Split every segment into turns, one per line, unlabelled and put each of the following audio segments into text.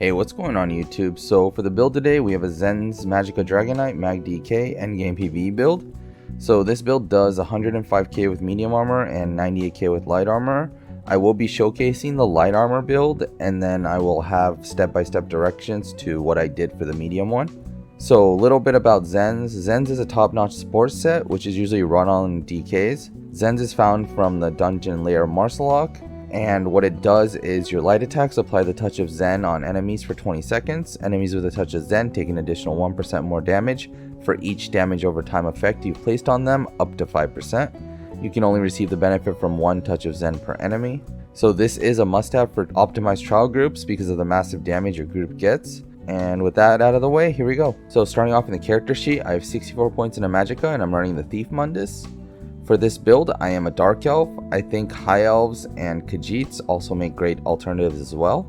Hey, what's going on YouTube? So for the build today, we have a Zens Magicka Dragonknight MagDk Endgame PVE build. So this build does 105k with medium armor and 98k with light armor. I will be showcasing the light armor build, and then I will have step-by-step directions to what I did for the medium one. So a little bit about Zens. Zens is a top-notch support set, which is usually run on DKs. Zens is found from the dungeon layer Marsalok. And what it does is your light attacks apply the touch of Zen on enemies for 20 seconds. Enemies with a touch of Zen take an additional 1% more damage for each damage over time effect you've placed on them, up to 5%. You can only receive the benefit from one touch of Zen per enemy. So this is a must-have for optimized trial groups because of the massive damage your group gets. And with that out of the way, here we go. So starting off in the character sheet, I have 64 points in a Magicka and I'm running the Thief Mundus. For this build, I am a Dark Elf. I think High Elves and Khajiits also make great alternatives as well.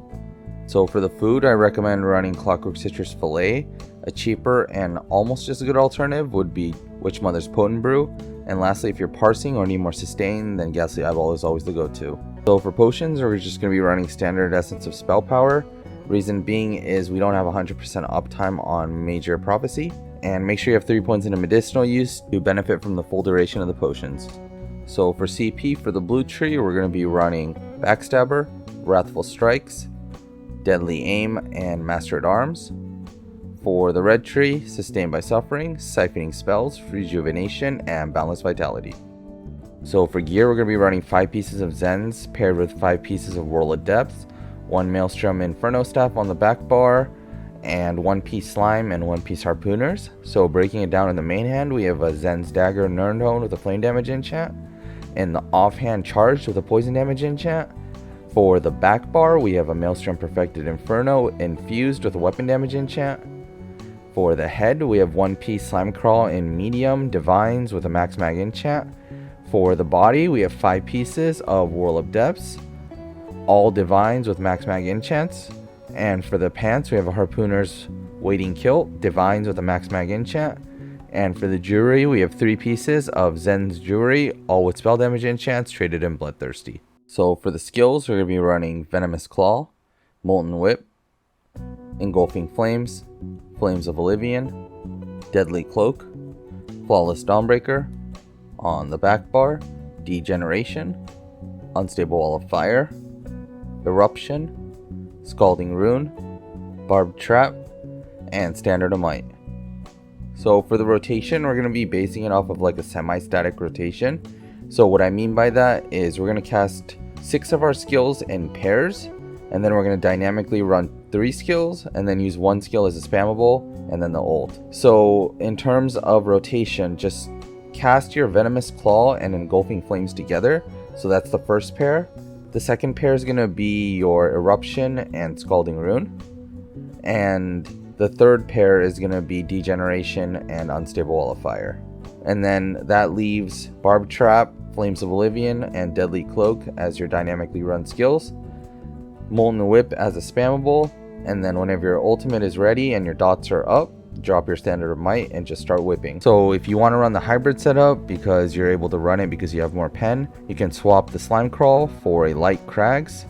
So for the food, I recommend running Clockwork Citrus Fillet. A cheaper and almost just a good alternative would be Witch Mother's Potent Brew. And lastly, if you're parsing or need more sustain, then Ghastly Eyeball is always the go-to. So for potions, we're just going to be running Standard Essence of Spell Power. Reason being is we don't have 100% uptime on Major Prophecy. And make sure you have 3 points into medicinal use to benefit from the full duration of the potions. So for CP, for the blue tree, we're going to be running Backstabber, Wrathful Strikes, Deadly Aim, and Master at Arms. For the red tree, Sustained by Suffering, Siphoning Spells, Rejuvenation, and Boundless Vitality. So for gear, we're going to be running 5 pieces of Zens paired with 5 pieces of Whirl of Depths, 1 Maelstrom Inferno Staff on the back bar, and 1 piece slime and 1 piece harpooners. So breaking it down in the main hand, we have a Zen's Dagger Nirnhone with a flame damage enchant, and the offhand charged with a poison damage enchant. For the back bar, we have a Maelstrom Perfected Inferno infused with a weapon damage enchant. For the head, we have 1 piece Slime Crawl in medium Divines with a max mag enchant. For the body, we have 5 pieces of Whirl of Depths, all Divines with max mag enchants. And for the pants, we have a Harpooner's Waiting Kilt, Divines with a max mag enchant. And for the jewelry, we have 3 pieces of Zen's Jewelry, all with spell damage enchants, traded in Bloodthirsty. So for the skills, we're going to be running Venomous Claw, Molten Whip, Engulfing Flames, Flames of Oblivion, Deadly Cloak, Flawless Dawnbreaker, on the back bar, Degeneration, Unstable Wall of Fire, Eruption, Scalding Rune, Barbed Trap, and Standard of Might. So for the rotation, we're going to be basing it off of like a semi-static rotation. So what I mean by that is we're going to cast 6 of our skills in pairs, and then we're going to dynamically run 3 skills, and then use 1 skill as a spammable, and then the ult. So in terms of rotation, just cast your Venomous Claw and Engulfing Flames together. So that's the first pair. The second pair is going to be your Eruption and Scalding Rune. And the third pair is going to be Degeneration and Unstable Wall of Fire. And then that leaves Barbed Trap, Flames of Oblivion, and Deadly Cloak as your dynamically run skills. Molten Whip as a spammable. And then whenever your ultimate is ready and your dots are up, drop your Standard of Might and just start whipping. So if you want to run the hybrid setup because you're able to run it because you have more pen, you can swap the Slime Crawl for a light Crags,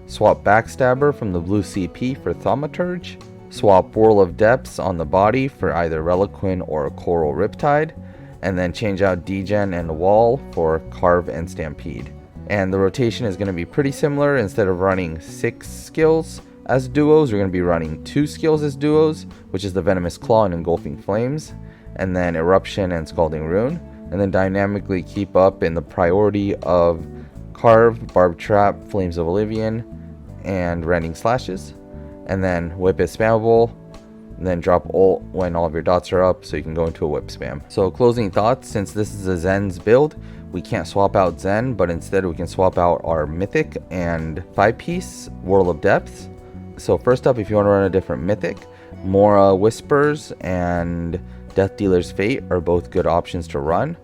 swap Backstabber from the blue CP for Thaumaturge, swap Whirl of Depths on the body for either Reliquin or a Coral Riptide, and then change out Degen and Wall for Carve and Stampede. And the rotation is going to be pretty similar. Instead of running 6 skills as duos, we're going to be running 2 skills as duos, which is the Venomous Claw and Engulfing Flames, and then Eruption and Scalding Rune, and then dynamically keep up in the priority of Carve, Barbed Trap, Flames of Oblivion, and Rending Slashes, and then Whip is spammable, and then drop ult when all of your dots are up so you can go into a whip spam. So closing thoughts, since this is a Zen's build, we can't swap out Zen, but instead we can swap out our Mythic and 5-piece Whirl of Depths. So first up, if you want to run a different Mythic, Mora Whispers and Death Dealer's Fate are both good options to run.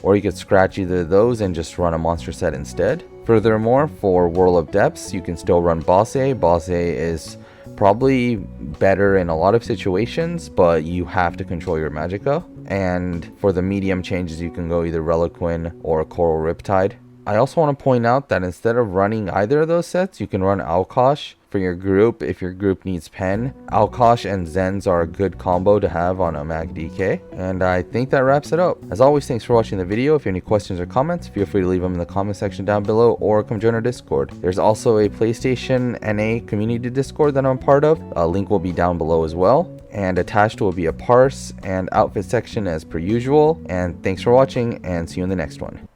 Or you could scratch either of those and just run a monster set instead. Furthermore, for Whirl of Depths, you can still run Boss A. Boss A is probably better in a lot of situations, but you have to control your Magicka. And for the medium changes, you can go either Reliquin or Coral Riptide. I also want to point out that instead of running either of those sets, you can run Alkosh for your group if your group needs pen. Alkosh and Zens are a good combo to have on a MagDk. And I think that wraps it up. As always, thanks for watching the video. If you have any questions or comments, feel free to leave them in the comment section down below or come join our Discord. There's also a PlayStation NA community Discord that I'm part of. A link will be down below as well. And attached will be a parse and outfit section as per usual. And thanks for watching, and see you in the next one.